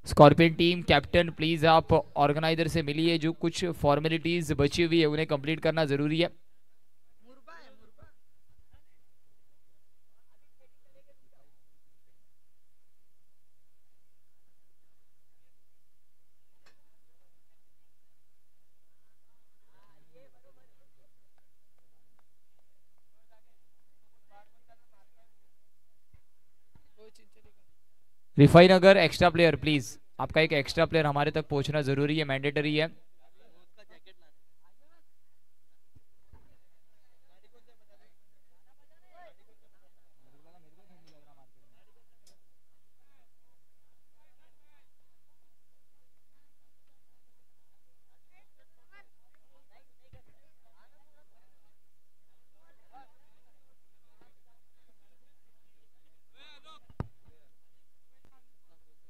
Scorpion team captain please आप organiser से मिलिए, जो कुछ फॉर्मेलिटीज बची हुई है उन्हें कंप्लीट करना जरूरी है। रिफाइन अगर एक्स्ट्रा प्लेयर प्लीज, आपका एक एक्स्ट्रा प्लेयर हमारे तक पहुंचना जरूरी है, मैंडेटरी है।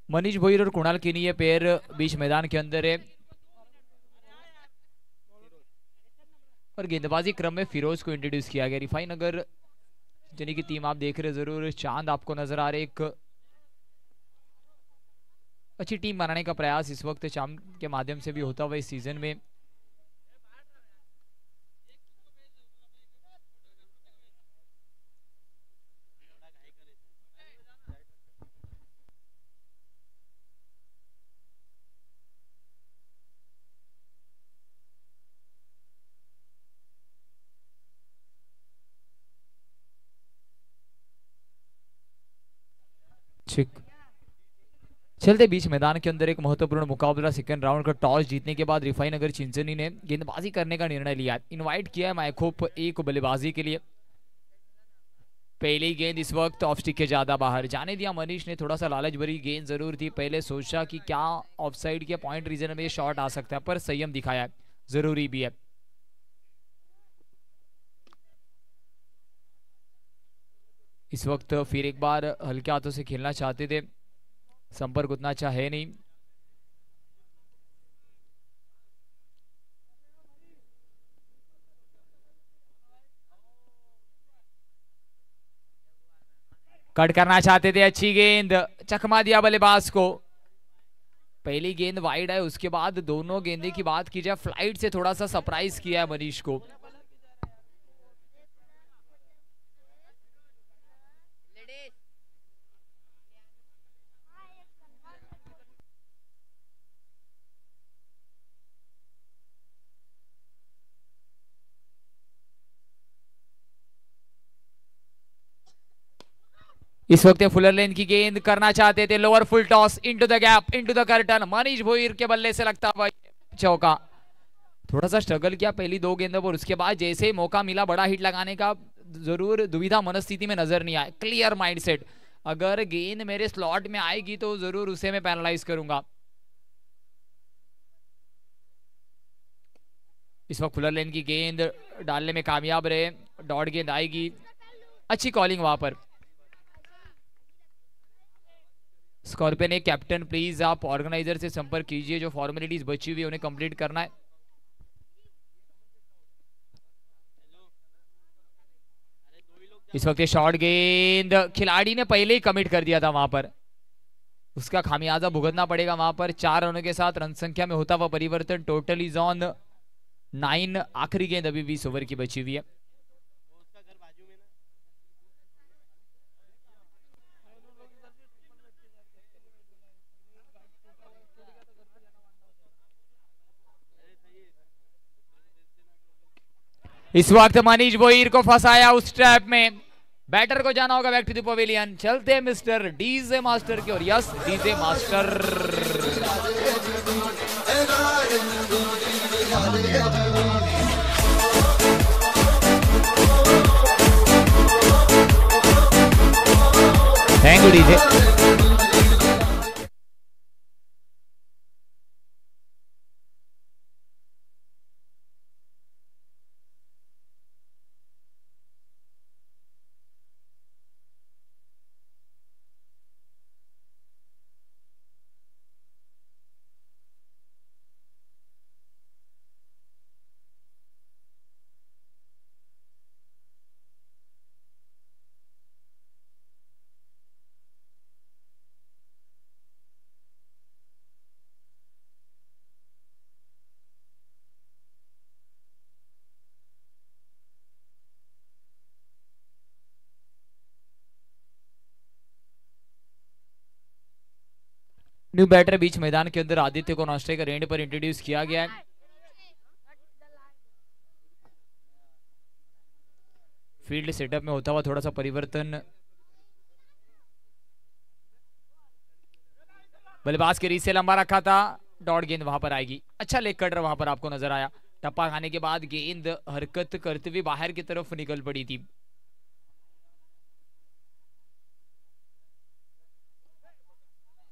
मनीष भोईर और कुणाल किनी ये पेयर बीच मैदान के अंदर है, और गेंदबाजी क्रम में फिरोज को इंट्रोड्यूस किया गया। रिफाइन अगर जिन्हीं की टीम आप देख रहे जरूर, चांद आपको नजर आ रहे, एक अच्छी टीम बनाने का प्रयास इस वक्त चांद के माध्यम से भी होता हुआ इस सीजन में। ठीक, चलते बीच मैदान के अंदर एक महत्वपूर्ण मुकाबला, सेकंड राउंड का टॉस जीतने के बाद रिफाइन नगर चिंचनी ने गेंदबाजी करने का निर्णय लिया, इनवाइट किया है माइकोप ए को बल्लेबाजी के लिए। पहली गेंद इस वक्त ऑफ स्टिक के ज्यादा बाहर जाने दिया मनीष ने, थोड़ा सा लालच भरी गेंद जरूर थी, पहले सोचा कि क्या ऑफ साइड के पॉइंट रीजन में शॉट आ सकता है, पर संयम दिखाया जरूरी भी है। इस वक्त फिर एक बार हल्के हाथों से खेलना चाहते थे, संपर्क उतना अच्छा है नहीं। कट करना चाहते थे, अच्छी गेंद, चकमा दिया बल्लेबाज को। पहली गेंद वाइड है, उसके बाद दोनों गेंदे की बात की जाए फ्लाइट से थोड़ा सा सरप्राइज किया है मनीष को। इस वक्त फुलर लेन की गेंद करना चाहते थे, lower full toss into the gap, into the curtain, Manish Bhoir के बल्ले से लगता हुआ चौका। थोड़ा सा स्ट्रगल किया पहली दो गेंदों पर, उसके बाद जैसे ही मौका मिला बड़ा हिट लगाने का, जरूर दुविधा मनस्थिति में नजर नहीं आए, क्लियर माइंडसेट, अगर गेंद मेरे स्लॉट में आएगी तो जरूर उसे मैं पैनलाइज करूंगा। इस वक्त फुलर लेन की गेंद डालने में कामयाब रहे, डॉट गेंद आएगी, अच्छी कॉलिंग वहां पर। स्कॉर्पियन एक कैप्टन प्लीज आप ऑर्गेनाइजर से संपर्क कीजिए, जो फॉर्मेलिटीज बची हुई है उन्हें कंप्लीट करना है। इस वक्त शॉर्ट गेंद खिलाड़ी ने पहले ही कमिट कर दिया था वहां पर, उसका खामियाजा भुगतना पड़ेगा वहां पर। 4 रनों के साथ रन संख्या में होता हुआ परिवर्तन, टोटल इज ऑन 9। आखिरी गेंद अभी 20 ओवर की बची हुई है। इस वक्त मनीष भोईर को फंसाया उस ट्रैप में, बैटर को जाना होगा बैक टू द पवेलियन। चलते हैं मिस्टर डीजे मास्टर की ओर, yes DJ master. Thank you DJ. New batter बीच मैदान के अंदर आदित्य को नॉन स्ट्राइकर एंड पर इंट्रोड्यूस किया गया है। फील्ड सेटअप में होता हुआ थोड़ा सा परिवर्तन। बल्लेबाज के रीच से लंबा रखा था, डॉट गेंद वहां पर आएगी। अच्छा लेग कटर वहां पर आपको नजर आया। टप्पा खाने के बाद गेंद हरकत करते हुए बाहर की तरफ निकल पड़ी थी।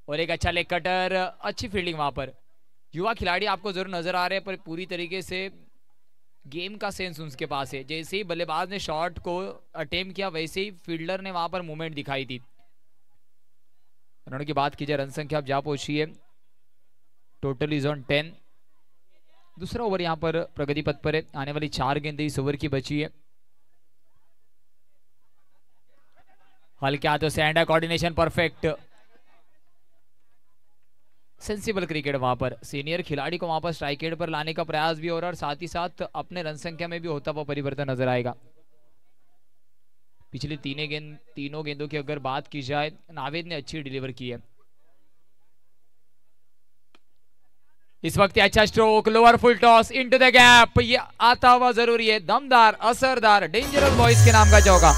और एक अच्छा लेग कटर, अच्छी फील्डिंग वहां पर। युवा खिलाड़ी आपको जरूर नजर आ रहे हैं, पर पूरी तरीके से गेम का सेंस उसके पास है। जैसे ही बल्लेबाज ने शॉट को अटेम्प्ट किया, वैसे ही फील्डर ने वहां पर मूवमेंट दिखाई थी। रनों की बात की जाए, रन संख्या अब जा पहुंची है, टोटल इज ऑन 10। दूसरा ओवर यहां पर प्रगति पथ पर है। आने वाली 4 गेंदें इस ओवर की बची है। हल्के हाथों से hand coordination perfect, sensible cricket. वहां पर सीनियर खिलाड़ी को वहां पर स्ट्राइक एंड पर लाने का प्रयास भी हो रहा है और साथ ही साथ अपने रन संख्या में भी होता हुआ परिवर्तन नजर आएगा। पिछली तीनों गेंदों की अगर बात की जाए, नावेद ने अच्छी डिलीवर की है। इस वक्त अच्छा stroke, lower full toss into the gap, ये आता हुआ जरूरी है। दमदार, असरदार, डेंजरस बॉयज के नाम का चौका।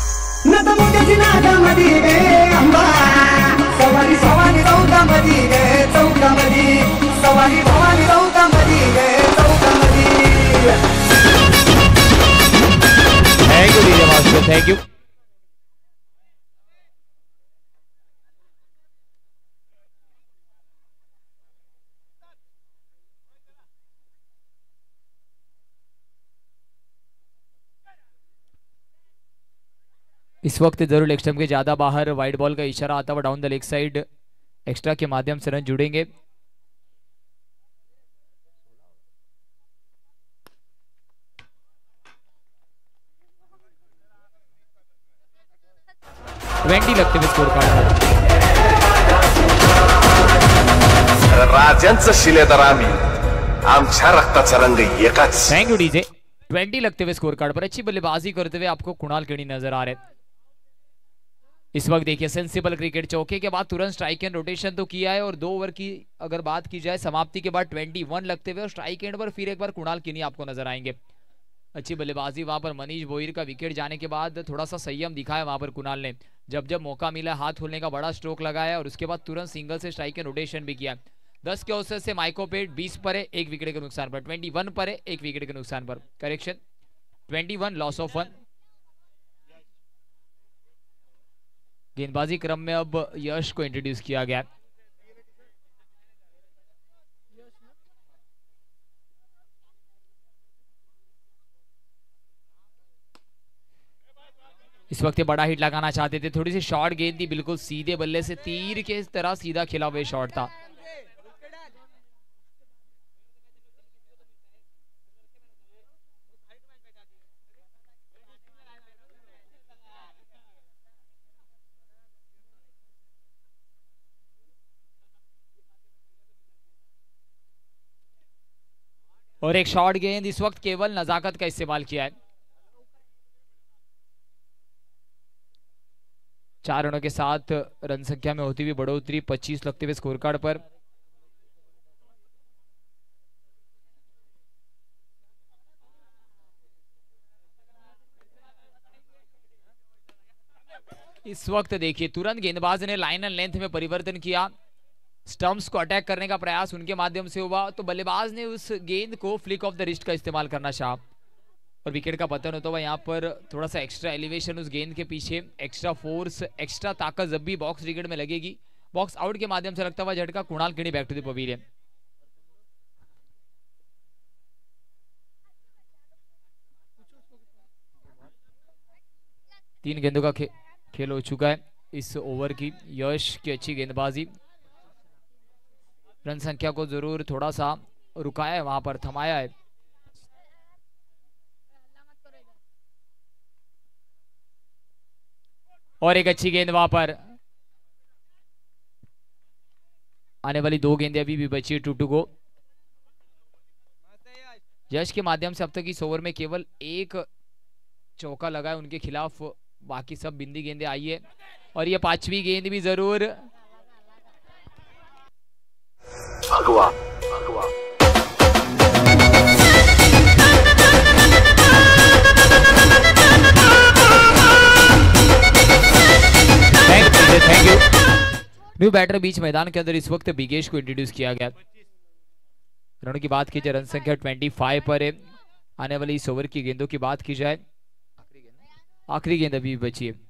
Thank you DJ master, thank you. इस वक्त जरूर लेग स्टंप के ज्यादा बाहर वाइड बॉल का इशारा आता हुआ down the leg side, extra के माध्यम से रन जुड़ेंगे। लगते हुए स्कोर कार्ड राजांचं शिलेदार आम्ही, आमच्या रक्ताचा रंग एकाच। Thank you DJ. 20 लगते हुए स्कोर कार्ड पर अच्छी बल्लेबाजी करते हुए आपको कुणाल केनी नजर आ रहे हैं। इस वक्त देखिए सेंसिबल क्रिकेट, चौके के बाद तुरंत स्ट्राइक एंड रोटेशन तो किया है और 2 ओवर की अगर बात की जाए समाप्ति के बाद 21 लगते हुए और स्ट्राइक एंड पर फिर एक बार कुणाल केनी आपको नजर आएंगे। अच्छी बल्लेबाजी वहां पर। मनीष भोईर का विकेट जाने के बाद थोड़ा सा संयम दिखाया वहां पर कुणाल ने, जब मौका मिला हाथ खोलने का बड़ा स्ट्रोक लगाया और उसके बाद तुरंत सिंगल से स्ट्राइक एंड रोटेशन भी किया। 10 के औसत से माइकोपेट 20 पर है, 1 विकेट के नुकसान पर। 21 पर है, 1 विकेट के नुकसान पर। Correction, 21 loss of 1। गेंदबाजी क्रम में अब यश को इंट्रोड्यूस किया गया। इस वक्त बड़ा हिट लगाना चाहते थे, थोड़ी सी शॉर्ट गेंद थी, बिल्कुल सीधे बल्ले से तीर के तरह सीधा खिला हुआ शॉट था। और एक शॉर्ट गेंद, इस वक्त केवल नजाकत का इस्तेमाल किया है। 4 रनों के साथ रन संख्या में होती हुई बढ़ोतरी, 25 लगते हुए स्कोर कार्ड पर। इस वक्त देखिए तुरंत गेंदबाज ने लाइन एंड लेंथ में परिवर्तन किया, स्टंप्स को अटैक करने का प्रयास उनके माध्यम से हुआ, तो बल्लेबाज ने उस गेंद को फ्लिक ऑफ द रिस्ट का इस्तेमाल करना चाहा और विकेट का पतन होता हुआ। यहाँ पर थोड़ा सा एक्स्ट्रा एलिवेशन उस गेंद के पीछे, एक्स्ट्रा फोर्स, एक्स्ट्रा ताकत जब भी बॉक्स विकेट में लगेगी, बॉक्स आउट के माध्यम से लगता हुआ झटका। कुणाल केनी बैक टू द पवेलियन। तीन गेंदों का खेल हो चुका है इस ओवर की। यश की अच्छी गेंदबाजी, रन संख्या को जरूर थोड़ा सा रुकाया है, वहां पर थमाया है। और एक अच्छी गेंद वहां पर। आने वाली 2 गेंदें अभी भी बची है, 2 गो। यश के माध्यम से अब तक इस ओवर में केवल 1 चौका लगा है उनके खिलाफ, बाकी सब बिंदी गेंदें आई है और ये 5वीं गेंद भी जरूर भगवा भगवा। Thank you. न्यू बैटर बीच मैदान के अंदर इस वक्त बिगेश को इंट्रोड्यूस किया गया। रनों की बात की जाए, रन संख्या 25 पर है। आने वाली इस ओवर की गेंदों की बात की जाए, आखिरी गेंद अभी बची है।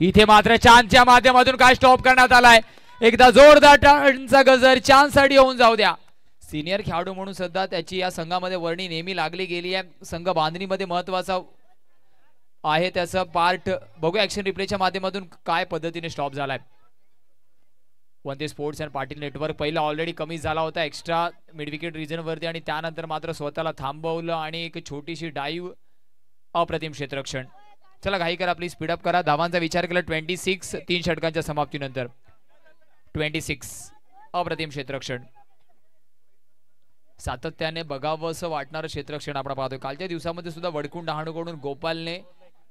इथे मात्र चांदच्या माध्यमातून काय स्टॉप करण्यात आलाय। एकदा जोरदार टर्नचा गजर चांदसाठी होऊन जाऊ द्या। सिनियर खेळाडू म्हणून सध्या त्याची या संघामध्ये वर्णी नेहमी लागली गेली आहे। संघ बांधणीमध्ये महत्वाचा आहे त्याचा पार्ट बघू ऍक्शन रिप्लेच्या माध्यमातून काय पद्धतीने स्टॉप झालाय। One day sports and Patil network पहिला ऑलरेडी कमी झाला होता एक्स्ट्रा मिड विकेट रिजन वरती आणि त्यानंतर मात्र स्वतःला थांबवलं आणि एक छोटीशी डाईव्ह, अप्रतिम क्षेत्ररक्षण। चला घाई करा, प्लीज स्पीड अप करा। धावांचा विचार केला 26 3 षटकांच्या समाप्तीनंतर 26 अप्रतिम क्षेत्ररक्षण। सातत्याने बघावं असं वाटणारं क्षेत्ररक्षण आपण पाहतोय। कालच्या दिवसामध्ये सुद्धा वडकुंड डहाणूकडून गोपालने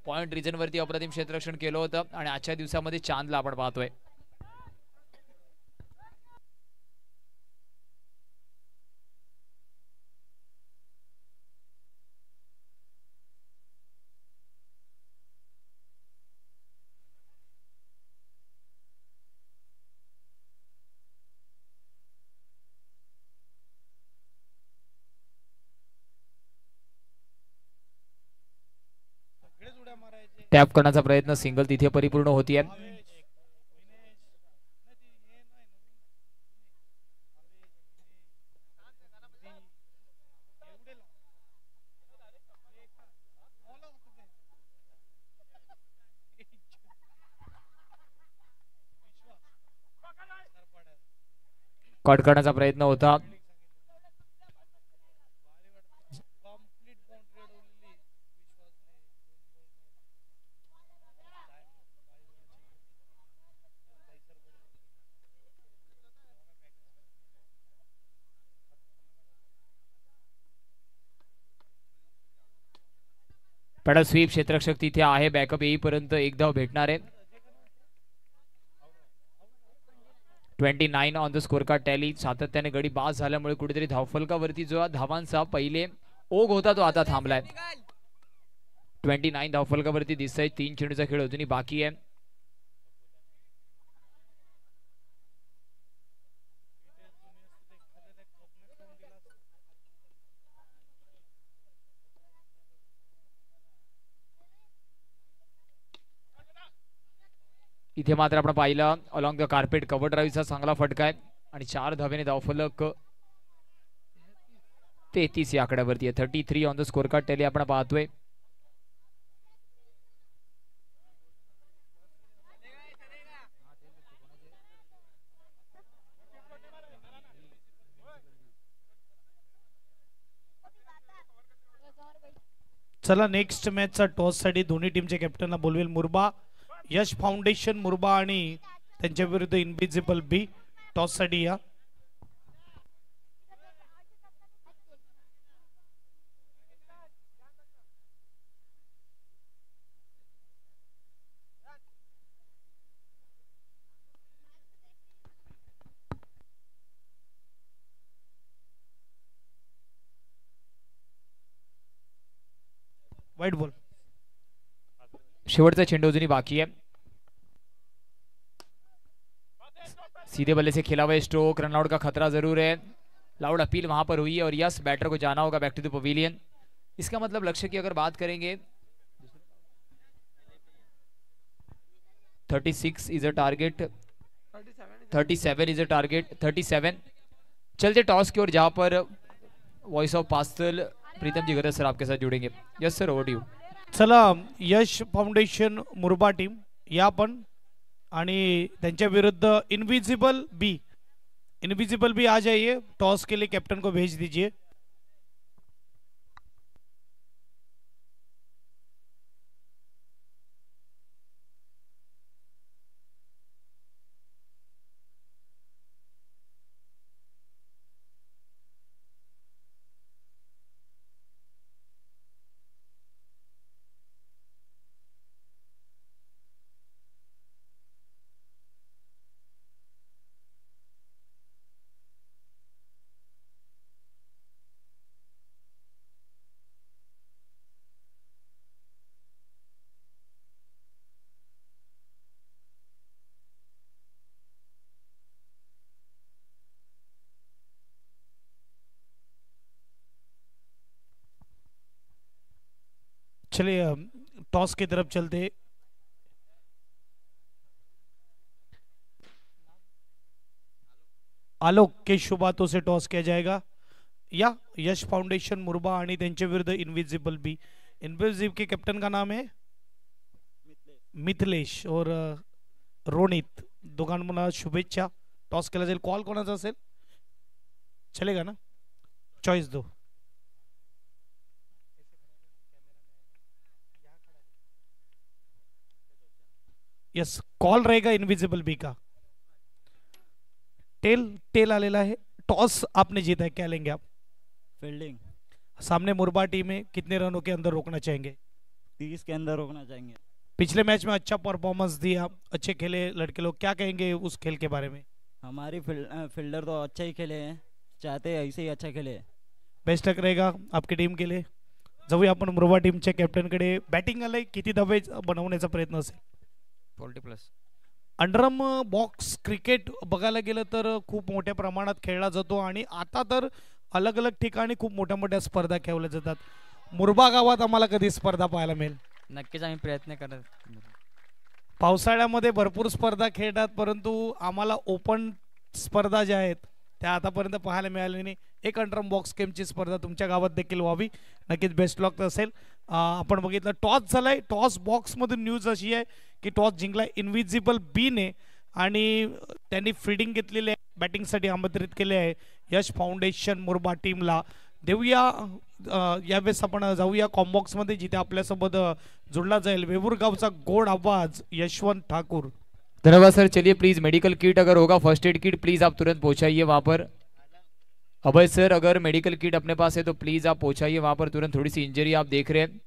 पॉइंट रिजन वरती अप्रतिम क्षेत्ररक्षण केलं होतं आणि आजच्या दिवसामध्ये चांदला आपण पाहतोय। टॅप करण्याचा प्रयत्न, सिंगल तिथे परिपूर्ण होतीये। कट करण्याचा प्रयत्न होता। पेडल स्वीप, क्षेत्ररक्षक तिथे आहे, बॅकअप येईपर्यंत एक धाव भेटणार आहे। 29 on the score card tally. सातत्याने गडी बास झाल्यामुळे कुठेतरी धावफलकावरती जो धावांचा पहिले ओघ होता तो आता थांबलाय। 29 धावफलकावरती दिसतंय। 3 चेंडूचा खेळ अजूनही बाकी आहे। इथे मात्र आपण पाहिलं अलॉंग द कार्पेट कव्हर ड्राईव्हचा चांगला फटका आहे आणि 4 धावेने धावफलक 33 या आकड्यावरती आहे। 33 on the score card tally आपण पाहतोय। चला नेक्स्ट मॅचचा टॉस साठी दोन्ही टीमच्या कॅप्टनला बोलवेल। मुरबा यश फाउंडेशन मुरबा आणि त्यांच्या विरुद्ध इनविजिबल बी टॉस साठी या। वाईट बॉल, शेवटचा चेंडू अजूनही बाकी है। सीधे बल्ले से खेला हुआ स्ट्रोक, रन आउट का खतरा जरूर है। लाउड अपील वहां पर हुई है और यस बैटर को जाना होगा बैक टू द पवेलियन। इसका मतलब लक्ष्य की अगर बात करेंगे 36 is a target, 37 is a target, 37। चलते टॉस की ओर जहां पर वॉइस ऑफ पास्टल प्रीतम जी गरज सर आपके साथ जुड़ेंगे। Yes sir, over to you. चला यश फाउंडेशन मुरबा टीम या पण आणि त्यांच्या विरुद्ध इनविजिबल बी आ जाइए। टॉस के लिए कैप्टन को भेज दीजिए। चलिए टॉस की तरफ चलते। आलोक के शुभ हाथों से टॉस किया जाएगा या यश फाउंडेशन मुरबा आणि त्यांच्या विरुद्ध इनविजिबल बी। इनविजिबल के कैप्टन का नाम है मिथिलेश और रोनित, दोघांना शुभेच्छा। टॉस केला जाईल, कॉल कोणाचा असेल चलेगा ना, चॉइस दो। यस, कॉल रहेगा इनविजिबल बी का। टेल आलेला है। टॉस आपने जीता है, क्या लेंगे आप? फील्डिंग। सामने मुरबा टीम है, कितने रनों के अंदर रोकना चाहेंगे? 30 के अंदर रोकना चाहेंगे। पिछले मैच में अच्छा परफॉर्मेंस दिया, अच्छे खेले लड़के लोग, क्या कहेंगे उस खेल के बारे में? हमारी फील्डर तो अच्छा ही खेले हैं, चाहते हैं ऐसे ही अच्छा खेले। बेस्ट लक रहेगा आपकी टीम के लिए। जाऊया आपण मुरबा टीमच्या कॅप्टनकडे। बॅटिंग आलंय, किती धावे बनवण्याचा प्रयत्न असेल? 40+। अंडरम बॉक्स क्रिकेट बघायला गेलं तर खूप मोठ्या प्रमाणात खेळला जातो आणि आता तर अलग अलग ठिकाणी खूप मोठ्या मोठ्या स्पर्धा खेळल्या जातात। मुरबा गावात आम्हाला कधी स्पर्धा पाहायला मिळेल? नक्कीच आम्ही प्रयत्न करत। पावसाळ्यामध्ये भरपूर स्पर्धा खेळतात, परंतु आम्हाला ओपन स्पर्धा ज्या आहेत त्या आतापर्यंत पाहायला मिळाल्या नाही। एक अंडरम बॉक्स गेमची स्पर्धा तुमच्या गावात देखील व्हावी, नक्कीच बेस्ट लॉक असेल। आपण बघितलं टॉस झालाय, टॉस बॉक्स मधून न्यूज अशी आहे की टॉस जिंकलाय इनविजिबल बी ने आणि त्यांनी फील्डिंग घेतलेली आहे, बॅटिंगसाठी आमंत्रित केले आहे यश फाउंडेशन मुरबा टीमला। देऊया यावेळेस आपण जाऊया कॉम्बॉक्स मध्ये, जिथे आपल्यासोबत जुळला जाईल वेवूर गावचा गोड आवाज यशवंत ठाकुर। धन्यवाद सर। चलिए प्लीज मेडिकल किट अगर होगा, फर्स्ट एड किट प्लीज आप तुरंत पहुंचाइए वहां पर। अभय सर अगर मेडिकल किट अपने पास है तो प्लीज आप पहुंचाइए वहां पर तुरंत, थोड़ी सी इंजरी आप देख रहे हैं।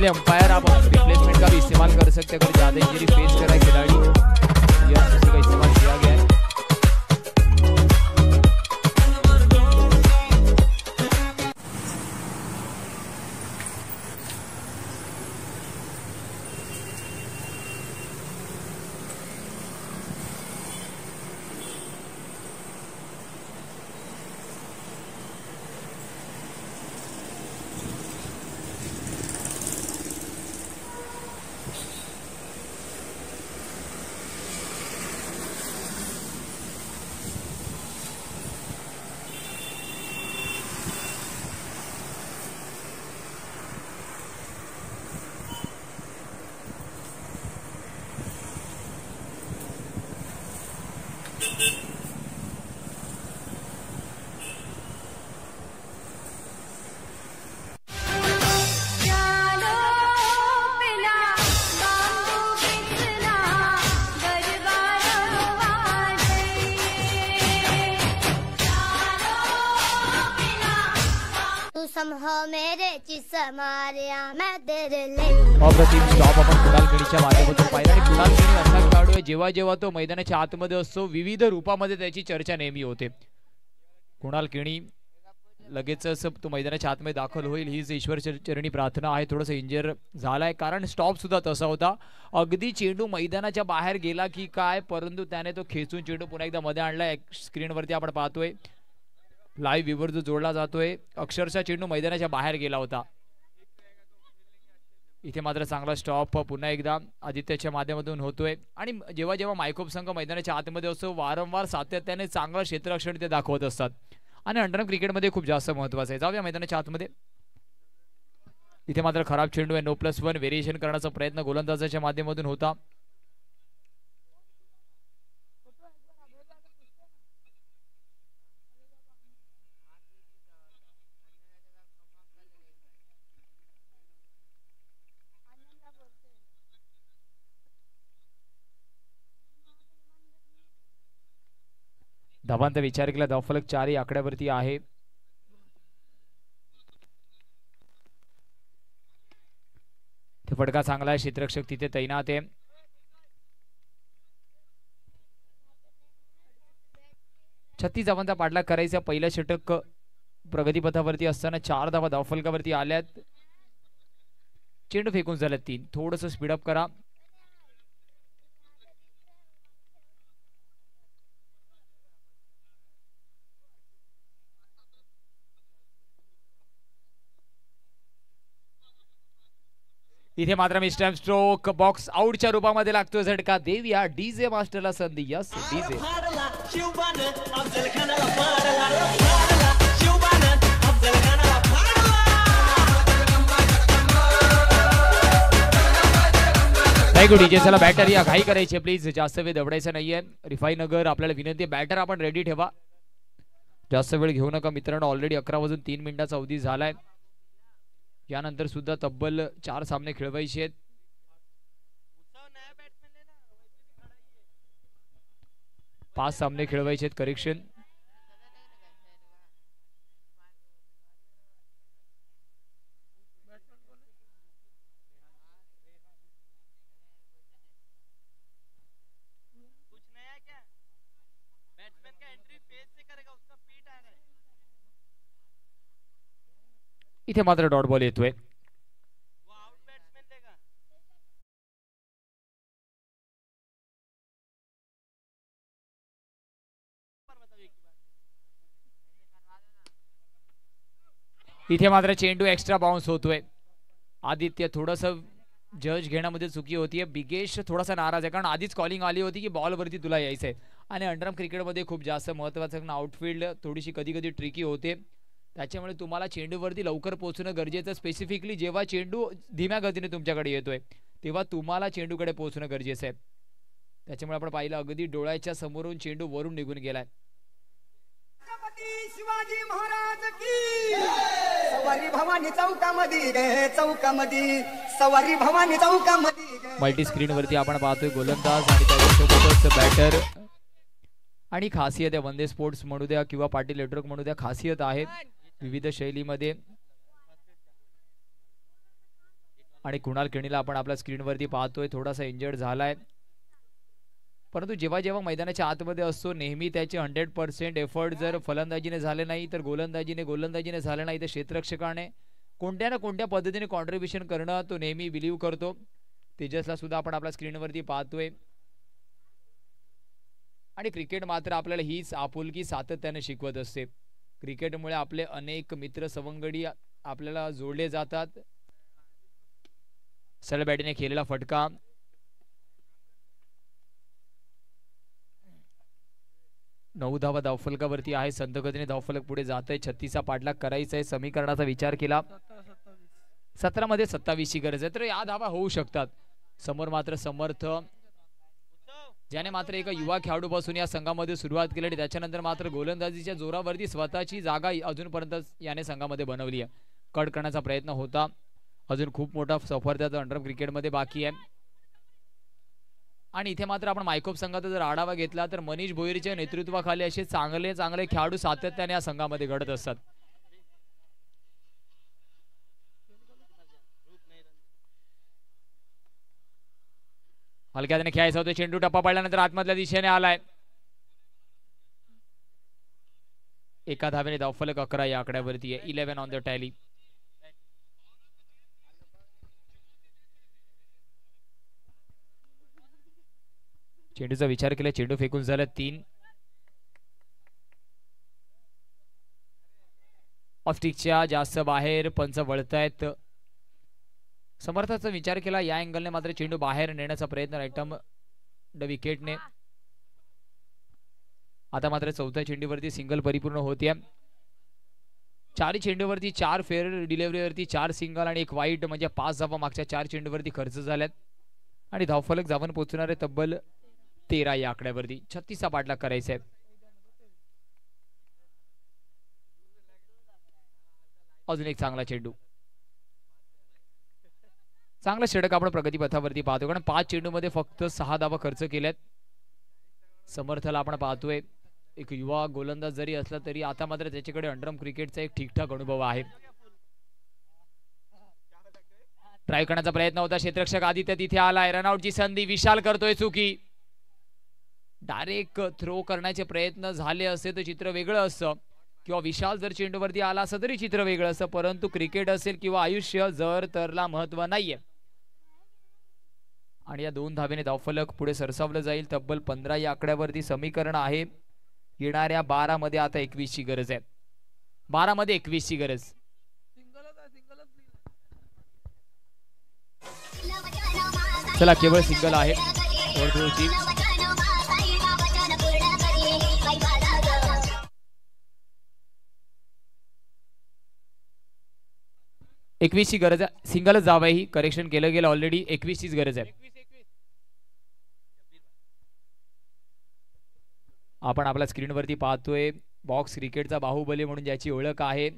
अंपायर आप रिप्लेसमेंट का भी इस्तेमाल कर सकते हैं अगर ज्यादा इंजरी फेस कर रहा है खिलाड़ी, यह उसी का इस्तेमाल किया गया है। अप्रतिम स्टॉप आपण कुणाल गणीच्या माध्यमातून पाहिला आणि कुणाल गणी असा खेळाडू आहे जेव्हा जेव्हा तो मैदानाच्या आतमध्ये असतो विविध रूपामध्ये त्याची चर्चा नेहमी होते। कुणाल केणी लगेचच तो मैदानाच्या आतमध्ये दाखल होईल हीच ईश्वर चरणी प्रार्थना आहे. थोडंसं इंजर झालाय कारण स्टॉप सुद्धा तसा होता. अगदी चेंडू मैदानाच्या बाहेर गेला की काय, परंतु त्याने तो खेचून चेंडू पुन्हा एकदा मध्ये आणलाय. स्क्रीनवरती आपण पाहतोय लाईव्ह व्ह्यूवर जो जोडला जातोय, अक्षरशः चेंडू मैदानाच्या बाहेर गेला होता. इथे मात्र चांगला स्टॉप पुन्हा एकदा आदित्यच्या माध्यमातून होतोय. आणि जेव्हा जेव्हा मायकोप संघ मैदानाच्या आतमध्ये असतो वारंवार सातत्याने चांगलं क्षेत्ररक्षण ते दाखवत असतात आणि अंडरआर्म क्रिकेटमध्ये खूप जास्त महत्वाचं आहे. जाऊया मैदानाच्या आतमध्ये. इथे मात्र खराब चेंडू आहे. No+1 व्हेरिएशन करण्याचा प्रयत्न गोलंदाजाच्या माध्यमातून होता. धावांचा विचार केला धावफलक 4 आकड्यावरती आहे. फटका चांगला आहे. क्षेत्ररक्षक तिथे तैनात आहे. छत्तीस धावांचा पाठलाग करायचा. पहिलं षटक प्रगतीपथावरती असताना 4 धावा धावफलकावरती आल्यात. चेंडू फेकून झाल्यात 3. थोडंसं स्पीडअप करा. इथे मात्र मिस्टर स्ट्रोक बॉक्स आउटच्या रूपामध्ये लागतोय झटका. देऊया डीजे मास्टरला संधी. Yes DJ. डीजे चला बॅटर या घाई करायची प्लीज, जास्त वेळ दवडायचा नाहीये. रिफाई नगर आपल्याला विनंती, बॅटर आपण रेडी ठेवा, जास्त वेळ घेऊ नका मित्रांनो. ऑलरेडी 11 वाजून 3 मिनिटाचा अवधी झालाय. यानंतर सुद्धा तब्बल 4 सामने खेळवायचे आहेत. पाच सामने खेळवायचे आहेत. करेक्शन. इथे मात्र डॉट बॉल येतोय. इथे मात्र चेंडू एक्स्ट्रा बाउन्स होतोय. आदित्य थोडस जज घेण्यामध्ये चुकी होतीये. बिगेश थोडासा नाराज आहे कारण आधीच कॉलिंग आली होती की बॉल वरती तुला यायचंय आणि अंडरआर्म क्रिकेटमध्ये खूप जास्त महत्त्वाचं आउटफील्ड थोडीशी कधी कधी ट्रिकी होते. त्याच्यामुळे तुम्हाला चेंडूवरती लवकर पोहोचणं गरजेचं. स्पेसिफिकली जेव्हा चेंडू धीम्या गतीने तुमच्याकडे येतोय तेव्हा तुम्हाला चेंडूकडे पोहोचणं गरजेचं आहे. त्याच्यामुळे आपण पाहिलं अगदी डोळ्याच्या समोरून चेंडू वरून निघून गेलाय. शिवाजी महाराज की सवारी भवानी चौकामध्ये चौकामध्ये सवारी भवानी चौकामध्ये. मल्टी स्क्रीन वरती आपण पाहतोय गोलंदाज आणि त्याच्यासोबतच बॅटर. आणि खासियत आहे वंदे स्पोर्ट्स म्हणू द्या किंवा पाटील नेटवर्क म्हणू द्या, खासियत आहे विविध शैलीमध्ये. आणि कुणाल केणीला आपण आपल्या स्क्रीनवरती पाहतोय, थोडासा इंजर्ड झालाय, परंतु जेव्हा जेव्हा मैदानाच्या आतमध्ये असतो नेहमी त्याचे 100% एफर्ट जर फलंदाजीने झाले नाही तर गोलंदाजीने झाले नाही तर क्षेत्ररक्षकाने कोणत्या ना कोणत्या पद्धतीने कॉन्ट्रीब्युशन करणं तो नेहमी बिलीव्ह करतो. तेजसला सुद्धा आपण आपल्या स्क्रीनवरती पाहतोय. आणि क्रिकेट मात्र आपल्याला हीच आपुलकी सातत्याने शिकवत असते. क्रिकेटमुळे आपले अनेक मित्र सवंगडी आपल्याला जोडले जातात. सरळ बॅटीने खेळलेला फटका. नऊ धावा धावफलकावरती आहे. संत गतीने धावफलक पुढे जात आहे. 36चा पाठलाग करायचा आहे. समीकरणाचा विचार केला 17 मध्ये 27 ची गरज आहे तर या धावा होऊ शकतात. समोर मात्र समर्थ ज्याने मात्र एका युवा खेळाडूपासून या संघामध्ये सुरुवात केली आणि त्याच्यानंतर मात्र गोलंदाजीच्या जोरावरती स्वतःची जागा अजूनपर्यंत याने संघामध्ये बनवली आहे. कट करण्याचा प्रयत्न होता. अजून खूप मोठा सफर त्याचा अंडरआर्म क्रिकेटमध्ये बाकी आहे. आणि इथे मात्र आपण मायकोप संघाचा जर आढावा घेतला तर मनीष भोईरच्या नेतृत्वाखाली असे चांगले चांगले खेळाडू सातत्याने या संघामध्ये घडत असतात. हलक्या त्याने खेळायचा होता. चेंडू टप्पा पडल्यानंतर आतमधल्या दिशेने आलाय. एका धावेने धावफलक 11 या आकड्यावरती आहे. 11 ऑन द टॅली. चेंडूचा विचार केला, चेंडू फेकून झाला 3. ऑफस्टिकच्या जास्त बाहेर पंच वळतायत. समर्थाचा विचार केला, या अँगलने मात्र चेंडू बाहेर नेण्याचा प्रयत्न राईटम द विकेटने. आता मात्र चौथ्या चेंडूवरती सिंगल परिपूर्ण होते. 4 चेंडूवरती 4 फेअर डिलिव्हरीवरती 4 सिंगल आणि 1 वाईट, म्हणजे 5 धावा मागच्या 4 चेंडूवरती खर्च झाल्यात आणि धावफलक जाऊन पोहोचणारे तब्बल 13 या आकड्यावरती. 36चा पाठलाग करायचा आहे. अजून एक चांगला चेंडू, चांगला षटक आपण प्रगती पथावरती पाहतो, कारण 5 चेंडूमध्ये फक्त 6 धावा खर्च केल्यात. समर्थला आपण पाहतोय एक युवा गोलंदाज जरी असला तरी आता मात्र त्याच्याकडे अंडरआर्म क्रिकेटचा एक ठीकठाक अनुभव आहे. ट्राय करण्याचा प्रयत्न होता, क्षेत्ररक्षक आदित्य तिथे आलाय. रनआउटची संधी, विशाल करतोय चुकी. डायरेक्ट थ्रो करण्याचे प्रयत्न झाले असते तर चित्र वेगळं असतं, किंवा विशाल जर चेंडूवरती आला असं तरी चित्र वेगळं असतं, परंतु क्रिकेट असेल किंवा आयुष्य, जर तरला महत्व नाहीये. आणि या 2 धावेने धावफलक पुढे सरसावलं जाईल. तब्बल 15 या आकड्यावरती समीकरण आहे. येणाऱ्या 12 मध्ये आता 21 ची गरज आहे. 12 मध्ये 21 ची गरज. चला, केवळ सिंगल आहे. ओव्हरथ्रोची 21 ची गरज आहे. सिंगलच जावं, ही करेक्शन केलं गेलं ऑलरेडी. 21 चीच गरज आहे. आपण आपल्या स्क्रीनवरती पाहतोय बॉक्स क्रिकेटचा बाहुबली म्हणून ज्याची ओळख आहे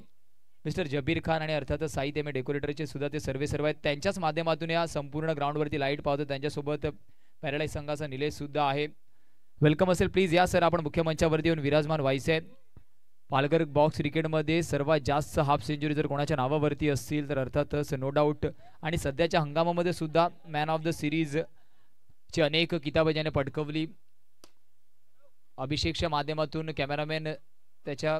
मिस्टर जबीर खान, आणि अर्थातच साई तेमे डेकोरेटरचे सुद्धा ते सर्व आहेत. त्यांच्याच माध्यमातून या संपूर्ण ग्राउंडवरती लाईट पाहतो. त्यांच्यासोबत पॅराडाईज संघाचा निलेश सुद्धा आहे. वेलकम असेल प्लीज या सर. आपण मुख्य मंचावरती येऊन विराजमान व्हायचे. पालघर बॉक्स क्रिकेटमध्ये सर्वात जास्त हाफ सेंचुरी जर कोणाच्या नावावरती असतील तर अर्थातच नो डाऊट, आणि सध्याच्या हंगामामध्ये सुद्धा मॅन ऑफ द सिरीज ची अनेक किताबं ज्याने पटकवली. अभिषेकच्या माध्यमातून कॅमेरामॅन त्याच्या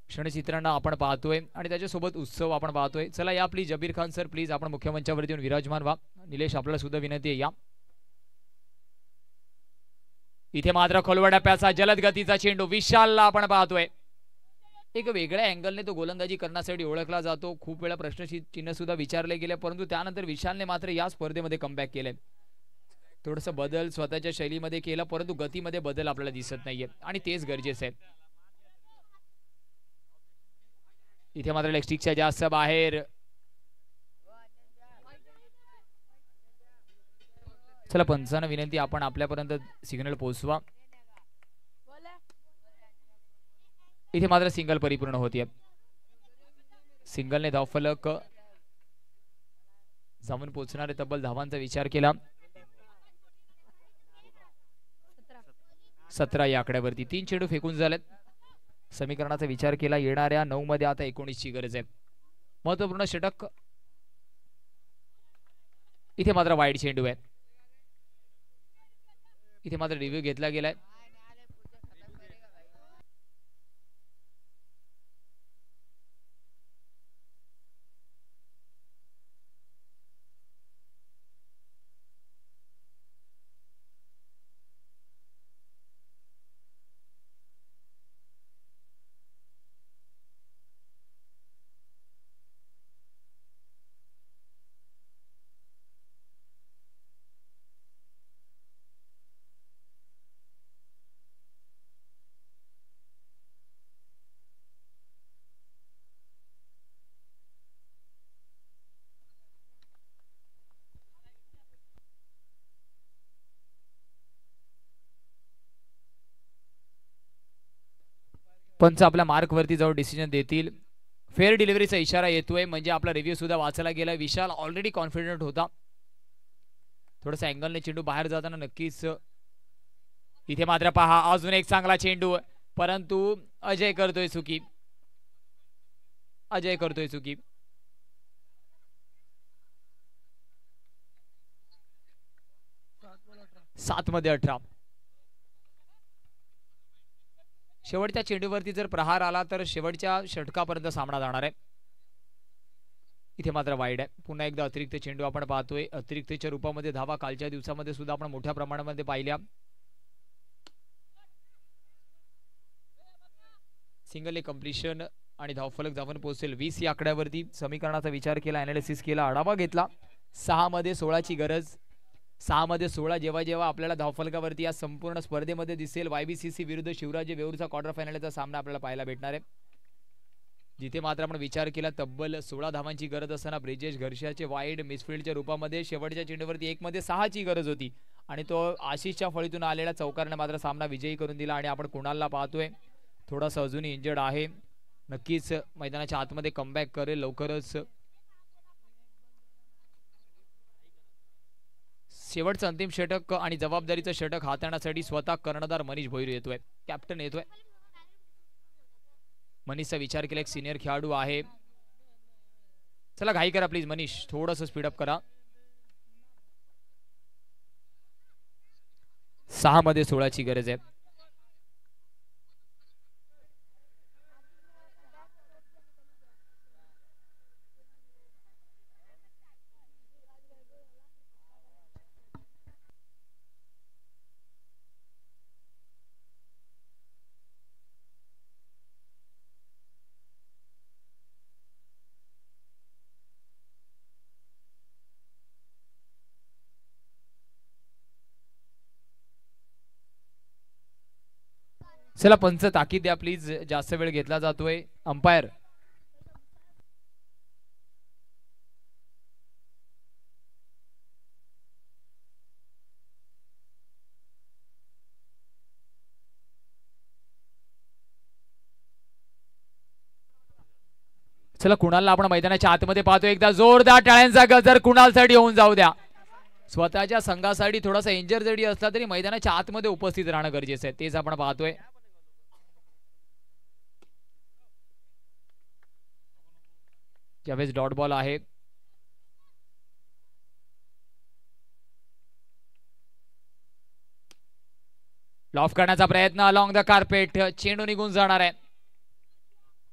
क्षणचित्रांना आपण पाहतोय आणि त्याच्यासोबत उत्सव आपण पाहतोय. चला या please Jabir Khan sir, please आपण मुख्य मंचावरती येऊन विराजमान व्हा. निलेश आपल्याला सुद्धा विनंती आहे या. इथे मात्र खोलवर टप्प्याचा जलद गतीचा चेंडू विशालला आपण पाहतोय. एक वेगळ्या अँगलने तो गोलंदाजी करण्यासाठी ओळखला जातो. खूप वेळा प्रश्नचिन्ह सुद्धा विचारले गेले, परंतु त्यानंतर विशालने मात्र या स्पर्धेमध्ये कमबॅक केले. थोडंसं बदल स्वतःच्या शैलीमध्ये केला, परंतु गतीमध्ये बदल आपल्याला दिसत नाहीये आणि तेच गरजेचं आहे. इथे मात्र लेग स्टिकच्या जास्त बाहेर. चला, पंचांना विनंती आपण आपल्यापर्यंत सिग्नल पोहोचवा. इथे मात्र सिंगल परिपूर्ण होतीये. सिंगलने धावफलक जाऊन पोहोचणारे तब्बल धावांचा विचार केला 17 या आकड्यावरती. 3 चेंडू फेकून झालेत. समीकरणाचा विचार केला, येणाऱ्या 9 मध्ये आता 19 ची गरज आहे. महत्वपूर्ण षटक. इथे मात्र वाईड चेंडू आहे. इथे मात्र रिव्ह्यू घेतला गेलाय. पंच आपल्या मार्क वरती जाऊन डिसिजन देतील. फेअर डिलिव्हरीचा इशारा येतोय, म्हणजे आपला रिव्ह्यू सुद्धा वाचायला गेला. विशाल ऑलरेडी कॉन्फिडंट होता. थोडासा अँगलने चेंडू बाहेर जाताना नक्कीच. इथे मात्र पहा अजून एक चांगला चेंडू, परंतु अजय करतोय चुकी. 7 मध्ये 18. शेवटच्या चेंडूवरती जर प्रहार आला तर शेवटच्या षटकापर्यंत सामना जाणार आहे. इथे मात्र वाईड आहे. पुन्हा एकदा अतिरिक्त चेंडू आपण पाहतोय. अतिरिक्तच्या रूपामध्ये धावा कालच्या दिवसामध्ये सुद्धा आपण मोठ्या प्रमाणामध्ये पाहिल्या. सिंगल ए कंप्लीशन आणि धावफलक धावन पोहोचेल 20 या आकड्यावरती. समीकरणाचा विचार केला, अनालिसिस केला, आढावा घेतला. 6 मध्ये 16ची गरज. 6 मध्ये 16 जेव्हा जेव्हा आपल्याला धावफलकावरती या संपूर्ण स्पर्धेमध्ये दिसेल YBCC विरुद्ध शिवराज वेऊरचा क्वार्टर फायनलचा सामना आपल्याला पाहायला भेटणार आहे. जिथे मात्र आपण विचार केला तब्बल 16 धावांची गरज असताना ब्रिजेश घरशाचे वाईड मिसफिल्डच्या रूपामध्ये शेवटच्या चेंडूवरती 1 मध्ये 6ची गरज होती आणि तो आशिषच्या फळीतून आलेल्या चौकाराने मात्र सामना विजयी करून दिला. आणि आपण कुणालला पाहतोय थोडासा अजूनही इंजर्ड आहे. नक्कीच मैदानाच्या आतमध्ये कमबॅक करेल लवकरच. शेवटचं अंतिम षटक आणि जबाबदारीचं षटक हाताळण्यासाठी स्वतः कर्णधार मनीष भोईर येतोय, कॅप्टन येतोय. मनीषचा विचार केला, एक सिनियर खेळाडू आहे. चला घाई करा प्लीज मनीष, थोडंसं स्पीडअप करा. 6 मध्ये 16ची गरज आहे. चला पंच ताकीद द्या प्लीज, जास्त वेळ घेतला जातोय. अंपायर चला कुणालला आपण मैदानाच्या आतमध्ये पाहतो. एकदा जोरदार टाळ्यांचा गजर कुणालसाठी होऊन जाऊ द्या. स्वतःच्या संघासाठी थोडासा इंजर जरी असला तरी मैदानाच्या आतमध्ये उपस्थित राहणं गरजेचं आहे, तेच आपण पाहतोय. ज्यावेळेस डॉट बॉल आहे. लॉफ करण्याचा प्रयत्न अलॉंग द कार्पेट, चेंडू निघून जाणार आहे.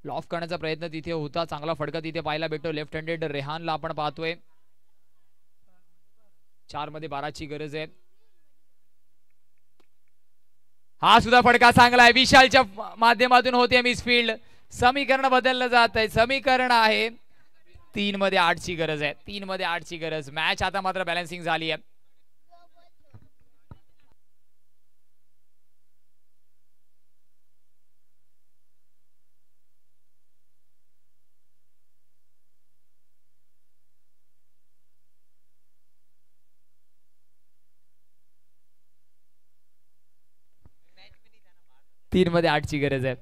लॉफ करण्याचा प्रयत्न तिथे होता, चांगला फटका तिथे पाहायला भेटतो. लेफ्ट हँडेड रेहानला आपण पाहतोय. 4 मध्ये 12ची गरज आहे. हा सुद्धा फटका चांगला आहे. विशालच्या माध्यमातून होते मिसफील्ड. समीकरण बदललं जात आहे. समीकरण आहे 3 मध्ये 8ची गरज आहे. 3 मध्ये 8ची गरज. मॅच आता मात्र बॅलन्सिंग झाली आहे. तीन मध्ये 8ची गरज आहे.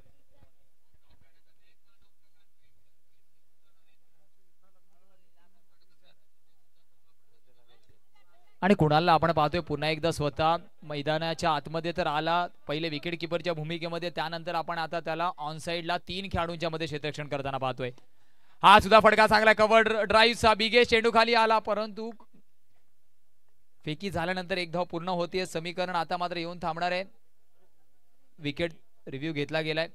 आणि कुणालला आपण पाहतोय पुन्हा एकदा स्वतः मैदानाच्या आतमध्ये तर आला, पहिले विकेट किपरच्या भूमिकेमध्ये, त्यानंतर आपण आता त्याला ऑन साइडला 3 खेळाडूंच्या मध्ये क्षेत्ररक्षण करताना पाहतोय. हा सुद्धा फटका चांगला कव्हर ड्राईव्हचा. बिगे चेंडू खाली आला परंतु फेकी झाल्यानंतर एक धाव पूर्ण होतीये. समीकरण आता मात्र येऊन थांबणार आहे. विकेट रिव्ह्यू घेतला गेलाय.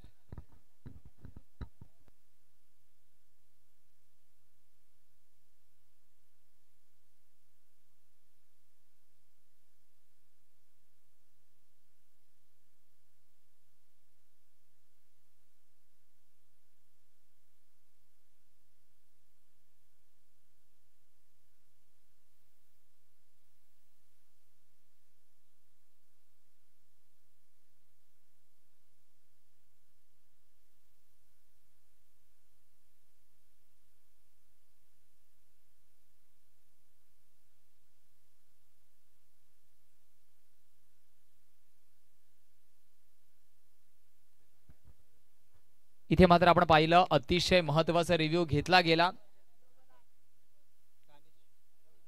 इथे मात्र आपण पाहिलं अतिशय महत्त्वाचा रिव्ह्यू घेतला गेला.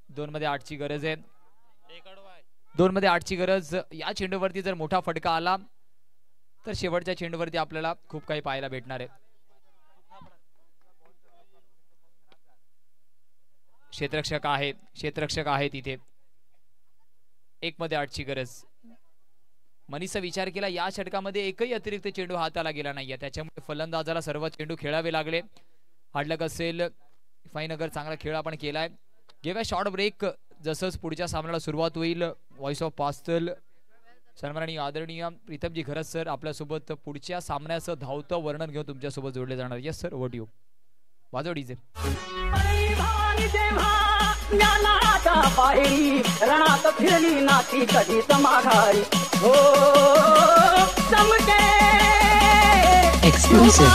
2 मध्ये 8ची गरज आहे. 2 मध्ये 8ची गरज. या चेंडूवरती जर मोठा फटका आला तर शेवटच्या चेंडूवरती आपल्याला खूप काही पाहायला भेटणार आहे. क्षेत्ररक्षक आहे तिथे. 1 मध्ये 8ची गरज. मनीषचा विचार केला या षटकामध्ये एकही अतिरिक्त चेंडू हाताला गेला नाहीये, त्याच्यामुळे फलंदाजाला सर्व चेंडू खेळावे लागले. हार्डलक असेल, रिफाईनगर चांगला खेळ आपण केलाय. घेऊया शॉर्ट ब्रेक. जसंच पुढच्या सामन्याला सुरुवात होईल, व्हॉइस ऑफ पास्टल सन्माननीय आदरणीय प्रीतमजी घरत सर आपल्यासोबत पुढच्या सामन्याचं धावतं वर्णन घेऊन तुमच्यासोबत जोडले जाणार. Yes sir, over to you. वाजव डीजे. रणात फिरली नाती कधीच माघारी हो चमके एक्सक्लुसिव्ह